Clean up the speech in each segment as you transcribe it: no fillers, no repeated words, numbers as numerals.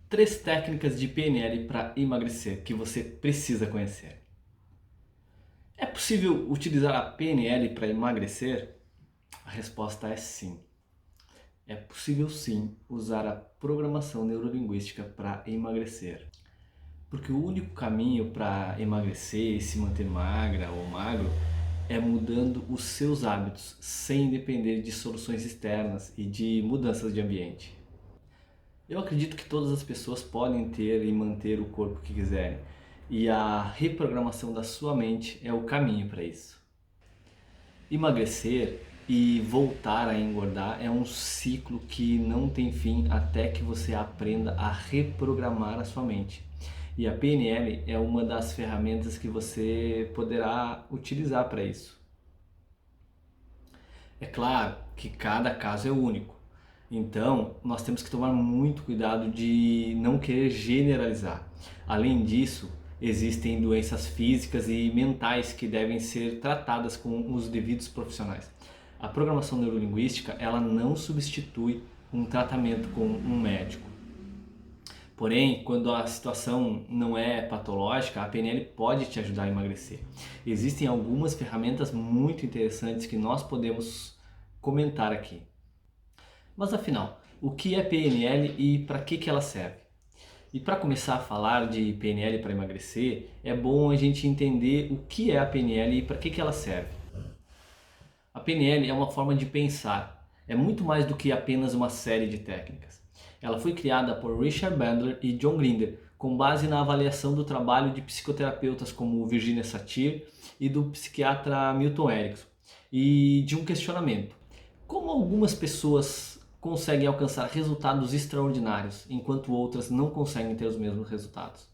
Três técnicas de PNL para emagrecer que você precisa conhecer. É possível utilizar a PNL para emagrecer? A resposta é sim. É possível sim usar a programação neurolinguística para emagrecer. Porque o único caminho para emagrecer e se manter magra ou magro é mudando os seus hábitos, sem depender de soluções externas e de mudanças de ambiente. Eu acredito que todas as pessoas podem ter e manter o corpo que quiserem, e a reprogramação da sua mente é o caminho para isso. Emagrecer e voltar a engordar é um ciclo que não tem fim até que você aprenda a reprogramar a sua mente. E a PNL é uma das ferramentas que você poderá utilizar para isso. É claro que cada caso é único, então nós temos que tomar muito cuidado de não querer generalizar. Além disso, existem doenças físicas e mentais que devem ser tratadas com os devidos profissionais. A programação neurolinguística, ela não substitui um tratamento com um médico. Porém, quando a situação não é patológica, a PNL pode te ajudar a emagrecer. Existem algumas ferramentas muito interessantes que nós podemos comentar aqui. Mas afinal, o que é PNL e para que ela serve? E para começar a falar de PNL para emagrecer, é bom a gente entender o que é a PNL e para que ela serve. A PNL é uma forma de pensar, é muito mais do que apenas uma série de técnicas. Ela foi criada por Richard Bandler e John Grinder, com base na avaliação do trabalho de psicoterapeutas como Virginia Satir e do psiquiatra Milton Erickson, e de um questionamento: como algumas pessoas conseguem alcançar resultados extraordinários, enquanto outras não conseguem ter os mesmos resultados?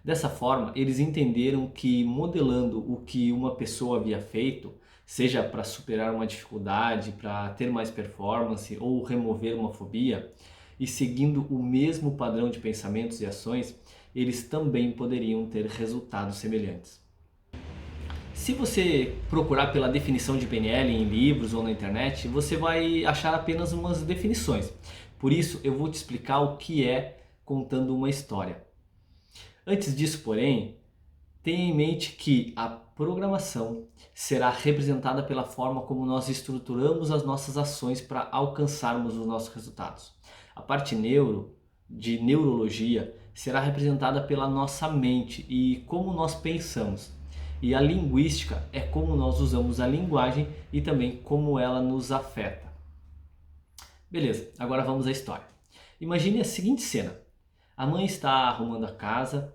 Dessa forma, eles entenderam que modelando o que uma pessoa havia feito, seja para superar uma dificuldade, para ter mais performance ou remover uma fobia, e seguindo o mesmo padrão de pensamentos e ações, eles também poderiam ter resultados semelhantes. Se você procurar pela definição de PNL em livros ou na internet, você vai achar apenas umas definições. Por isso, eu vou te explicar o que é contando uma história. Antes disso, porém, tenha em mente que a programação será representada pela forma como nós estruturamos as nossas ações para alcançarmos os nossos resultados. A parte de neurologia, será representada pela nossa mente e como nós pensamos. E a linguística é como nós usamos a linguagem e também como ela nos afeta. Beleza, agora vamos à história. Imagine a seguinte cena. A mãe está arrumando a casa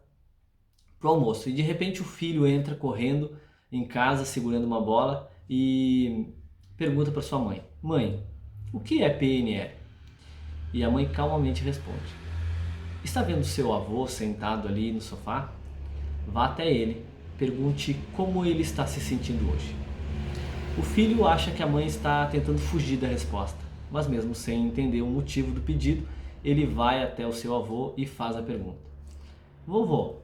para o almoço e de repente o filho entra correndo em casa segurando uma bola e pergunta para sua mãe: Mãe, o que é PNL? E a mãe calmamente responde: Está vendo seu avô sentado ali no sofá? Vá até ele, pergunte como ele está se sentindo hoje. O filho acha que a mãe está tentando fugir da resposta, mas mesmo sem entender o motivo do pedido, ele vai até o seu avô e faz a pergunta: Vovô,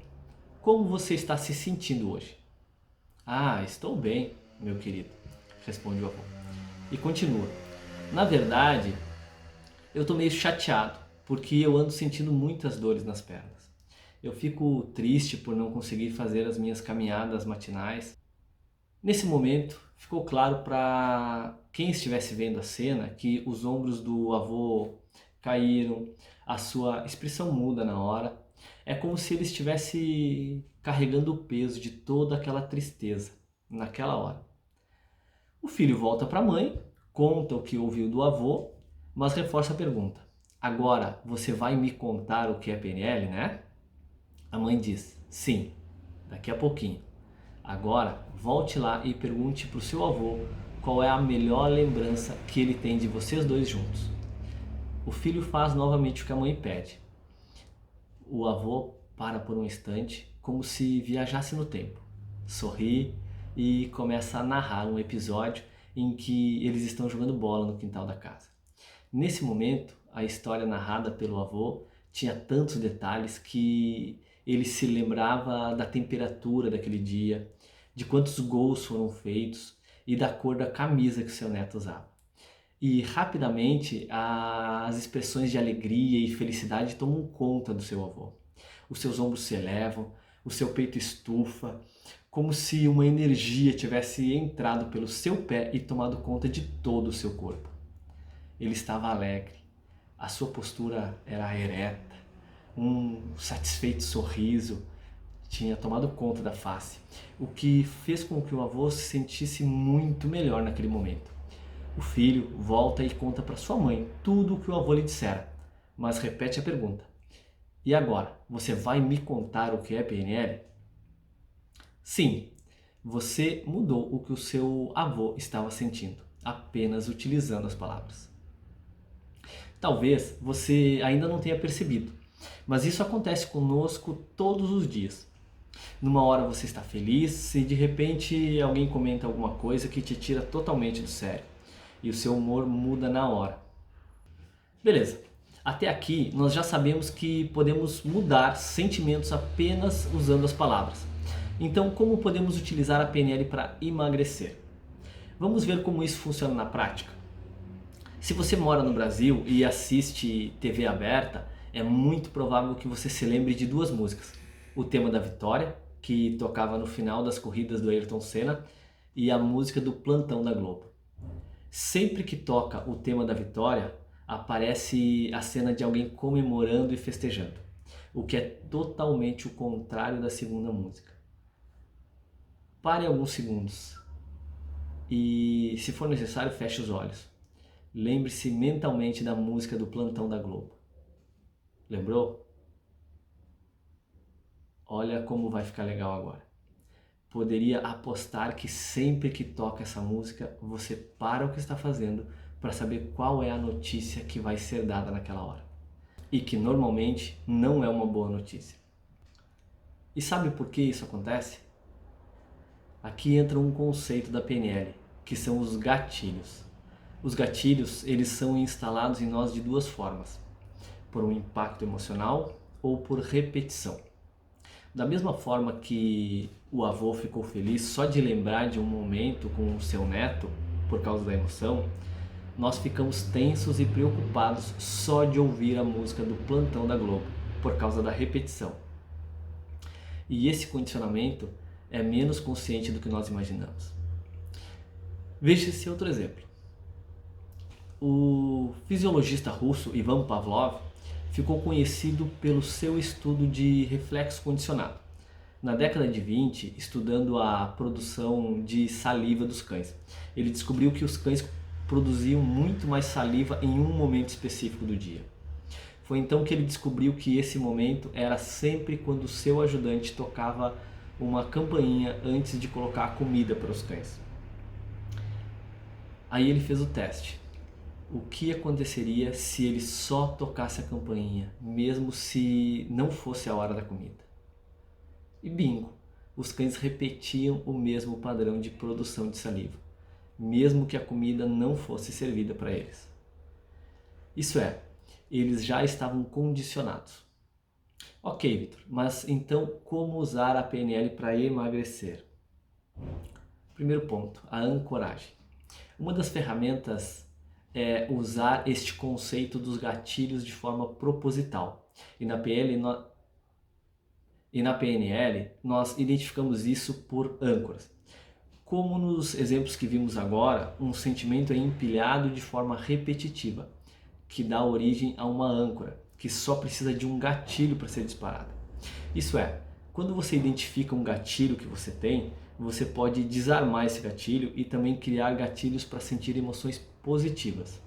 como você está se sentindo hoje? Ah, estou bem, meu querido, responde o avô. E continua: Na verdade, eu estou meio chateado, porque eu ando sentindo muitas dores nas pernas. Eu fico triste por não conseguir fazer as minhas caminhadas matinais. Nesse momento, ficou claro para quem estivesse vendo a cena que os ombros do avô caíram, a sua expressão muda na hora. É como se ele estivesse carregando o peso de toda aquela tristeza naquela hora. O filho volta para a mãe, conta o que ouviu do avô, mas reforça a pergunta: Agora você vai me contar o que é PNL, né? A mãe diz: Sim, daqui a pouquinho. Agora volte lá e pergunte para o seu avô qual é a melhor lembrança que ele tem de vocês dois juntos. O filho faz novamente o que a mãe pede. O avô para por um instante, como se viajasse no tempo. Sorri e começa a narrar um episódio em que eles estão jogando bola no quintal da casa. Nesse momento, a história narrada pelo avô tinha tantos detalhes que ele se lembrava da temperatura daquele dia, de quantos gols foram feitos e da cor da camisa que seu neto usava. E rapidamente as expressões de alegria e felicidade tomam conta do seu avô. Os seus ombros se elevam, o seu peito estufa, como se uma energia tivesse entrado pelo seu pé e tomado conta de todo o seu corpo. Ele estava alegre, a sua postura era ereta, um satisfeito sorriso tinha tomado conta da face, o que fez com que o avô se sentisse muito melhor naquele momento. O filho volta e conta para sua mãe tudo o que o avô lhe dissera, mas repete a pergunta: e agora, você vai me contar o que é PNL? Sim, você mudou o que o seu avô estava sentindo, apenas utilizando as palavras. Talvez você ainda não tenha percebido, mas isso acontece conosco todos os dias. Numa hora você está feliz e de repente alguém comenta alguma coisa que te tira totalmente do sério e o seu humor muda na hora. Beleza, até aqui nós já sabemos que podemos mudar sentimentos apenas usando as palavras. Então, como podemos utilizar a PNL para emagrecer? Vamos ver como isso funciona na prática. Se você mora no Brasil e assiste TV aberta, é muito provável que você se lembre de duas músicas. O tema da Vitória, que tocava no final das corridas do Ayrton Senna, e a música do Plantão da Globo. Sempre que toca o tema da Vitória, aparece a cena de alguém comemorando e festejando, o que é totalmente o contrário da segunda música. Pare alguns segundos e, se for necessário, feche os olhos. Lembre-se mentalmente da música do Plantão da Globo. Lembrou? Olha como vai ficar legal agora. Poderia apostar que sempre que toca essa música, você para o que está fazendo para saber qual é a notícia que vai ser dada naquela hora. E que normalmente não é uma boa notícia. E sabe por que isso acontece? Aqui entra um conceito da PNL, que são os gatilhos. Os gatilhos, eles são instalados em nós de duas formas: por um impacto emocional ou por repetição. Da mesma forma que o avô ficou feliz só de lembrar de um momento com o seu neto por causa da emoção, nós ficamos tensos e preocupados só de ouvir a música do Plantão da Globo por causa da repetição. E esse condicionamento é menos consciente do que nós imaginamos. Veja esse outro exemplo. O fisiologista russo Ivan Pavlov ficou conhecido pelo seu estudo de reflexo condicionado. Na década de 20, estudando a produção de saliva dos cães, ele descobriu que os cães produziam muito mais saliva em um momento específico do dia. Foi então que ele descobriu que esse momento era sempre quando o seu ajudante tocava uma campainha antes de colocar a comida para os cães. Aí ele fez o teste. O que aconteceria se ele só tocasse a campainha, mesmo se não fosse a hora da comida? E bingo, os cães repetiam o mesmo padrão de produção de saliva, mesmo que a comida não fosse servida para eles. Isso é, eles já estavam condicionados. Ok, Vitor, mas então como usar a PNL para emagrecer? Primeiro ponto, a ancoragem. Uma das ferramentas é usar este conceito dos gatilhos de forma proposital. E na PNL nós identificamos isso por âncoras. Como nos exemplos que vimos agora, um sentimento é empilhado de forma repetitiva, que dá origem a uma âncora, que só precisa de um gatilho para ser disparada. Isso é, quando você identifica um gatilho que você tem, você pode desarmar esse gatilho e também criar gatilhos para sentir emoções positivas.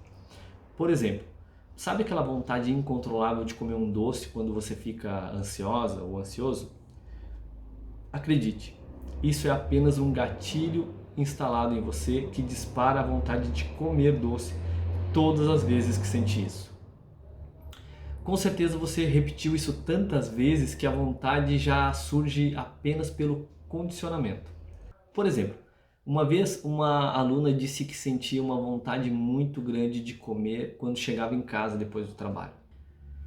Por exemplo, sabe aquela vontade incontrolável de comer um doce quando você fica ansiosa ou ansioso? Acredite, isso é apenas um gatilho instalado em você que dispara a vontade de comer doce todas as vezes que sente isso. Com certeza você repetiu isso tantas vezes que a vontade já surge apenas pelo condicionamento. Por exemplo, uma vez uma aluna disse que sentia uma vontade muito grande de comer quando chegava em casa depois do trabalho.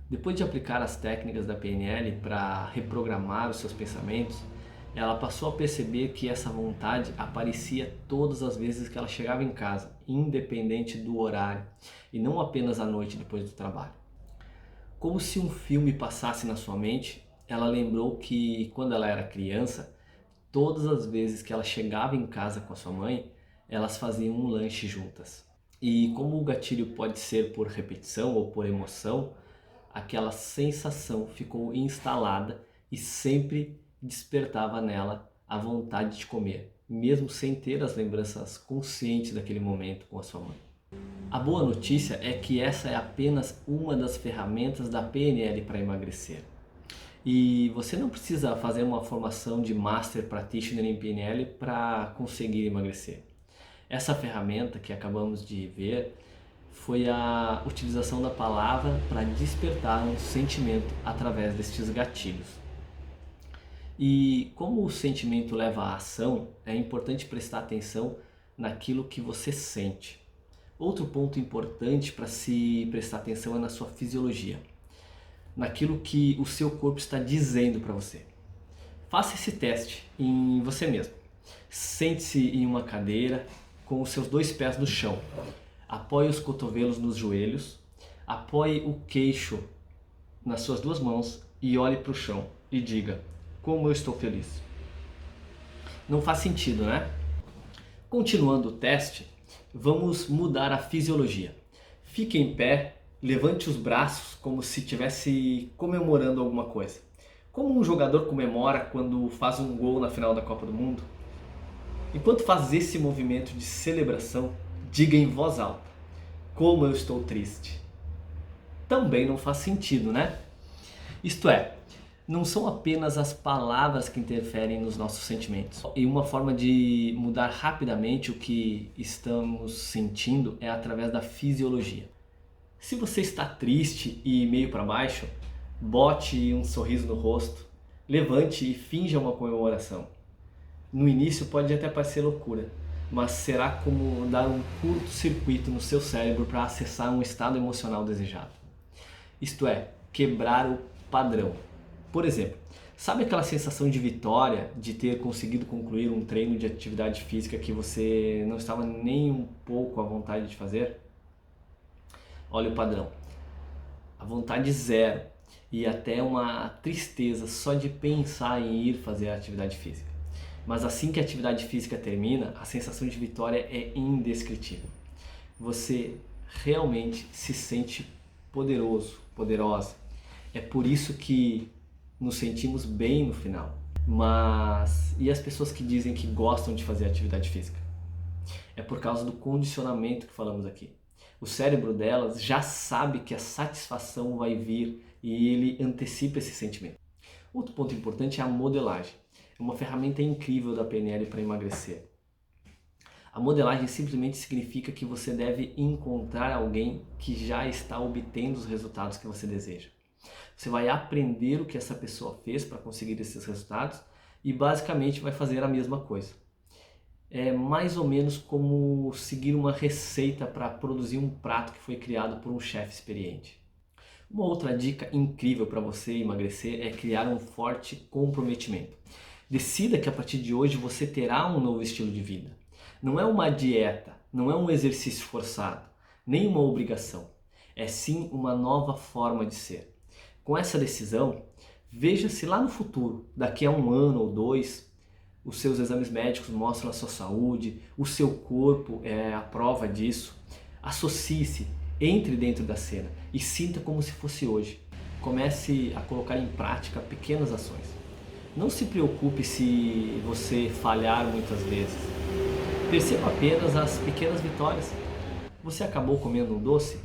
Depois de aplicar as técnicas da PNL para reprogramar os seus pensamentos, ela passou a perceber que essa vontade aparecia todas as vezes que ela chegava em casa, independente do horário, e não apenas à noite depois do trabalho. Como se um filme passasse na sua mente, ela lembrou que quando ela era criança, todas as vezes que ela chegava em casa com a sua mãe, elas faziam um lanche juntas. E como o gatilho pode ser por repetição ou por emoção, aquela sensação ficou instalada e sempre despertava nela a vontade de comer, mesmo sem ter as lembranças conscientes daquele momento com a sua mãe. A boa notícia é que essa é apenas uma das ferramentas da PNL para emagrecer. E você não precisa fazer uma formação de Master Practitioner em PNL para conseguir emagrecer. Essa ferramenta que acabamos de ver foi a utilização da palavra para despertar um sentimento através destes gatilhos. E como o sentimento leva à ação, é importante prestar atenção naquilo que você sente. Outro ponto importante para se prestar atenção é na sua fisiologia, naquilo que o seu corpo está dizendo para você. Faça esse teste em você mesmo. Sente-se em uma cadeira com os seus 2 pés no chão. Apoie os cotovelos nos joelhos, apoie o queixo nas suas 2 mãos e olhe para o chão e diga: como eu estou feliz. Não faz sentido, né? Continuando o teste, vamos mudar a fisiologia. Fique em pé, levante os braços como se estivesse comemorando alguma coisa. Como um jogador comemora quando faz um gol na final da Copa do Mundo. Enquanto faz esse movimento de celebração, diga em voz alta: como eu estou triste. Também não faz sentido, né? Isto é, não são apenas as palavras que interferem nos nossos sentimentos. E uma forma de mudar rapidamente o que estamos sentindo é através da fisiologia. Se você está triste e meio para baixo, bote um sorriso no rosto, levante e finja uma comemoração. No início pode até parecer loucura, mas será como dar um curto-circuito no seu cérebro para acessar um estado emocional desejado. Isto é, quebrar o padrão. Por exemplo, sabe aquela sensação de vitória de ter conseguido concluir um treino de atividade física que você não estava nem um pouco à vontade de fazer? Olha o padrão. A vontade zero e até uma tristeza só de pensar em ir fazer a atividade física. Mas assim que a atividade física termina, a sensação de vitória é indescritível. Você realmente se sente poderoso, poderosa. É por isso que nos sentimos bem no final. Mas e as pessoas que dizem que gostam de fazer atividade física? É por causa do condicionamento que falamos aqui. O cérebro delas já sabe que a satisfação vai vir e ele antecipa esse sentimento. Outro ponto importante é a modelagem. É uma ferramenta incrível da PNL para emagrecer. A modelagem simplesmente significa que você deve encontrar alguém que já está obtendo os resultados que você deseja. Você vai aprender o que essa pessoa fez para conseguir esses resultados e basicamente vai fazer a mesma coisa. É mais ou menos como seguir uma receita para produzir um prato que foi criado por um chefe experiente. Uma outra dica incrível para você emagrecer é criar um forte comprometimento. Decida que a partir de hoje você terá um novo estilo de vida. Não é uma dieta, não é um exercício forçado, nem uma obrigação. É sim uma nova forma de ser. Com essa decisão, veja se lá no futuro, daqui a 1 ano ou 2, os seus exames médicos mostram a sua saúde, o seu corpo é a prova disso. Associe-se, entre dentro da cena e sinta como se fosse hoje. Comece a colocar em prática pequenas ações. Não se preocupe se você falhar muitas vezes. Perceba apenas as pequenas vitórias. Você acabou comendo um doce?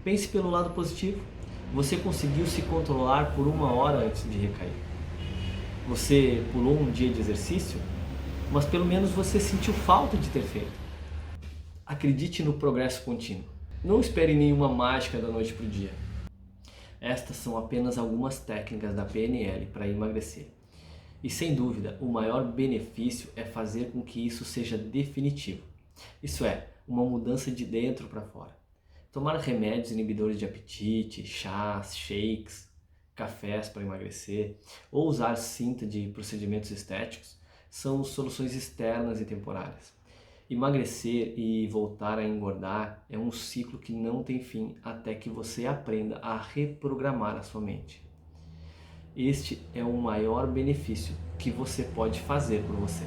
Pense pelo lado positivo. Você conseguiu se controlar por 1 hora antes de recair. Você pulou um dia de exercício, mas pelo menos você sentiu falta de ter feito. Acredite no progresso contínuo. Não espere nenhuma mágica da noite para o dia. Estas são apenas algumas técnicas da PNL para emagrecer. E sem dúvida, o maior benefício é fazer com que isso seja definitivo. Isso é, uma mudança de dentro para fora. Tomar remédios inibidores de apetite, chás, shakes, cafés para emagrecer ou usar cinta de procedimentos estéticos são soluções externas e temporárias. Emagrecer e voltar a engordar é um ciclo que não tem fim até que você aprenda a reprogramar a sua mente. Este é o maior benefício que você pode fazer por você.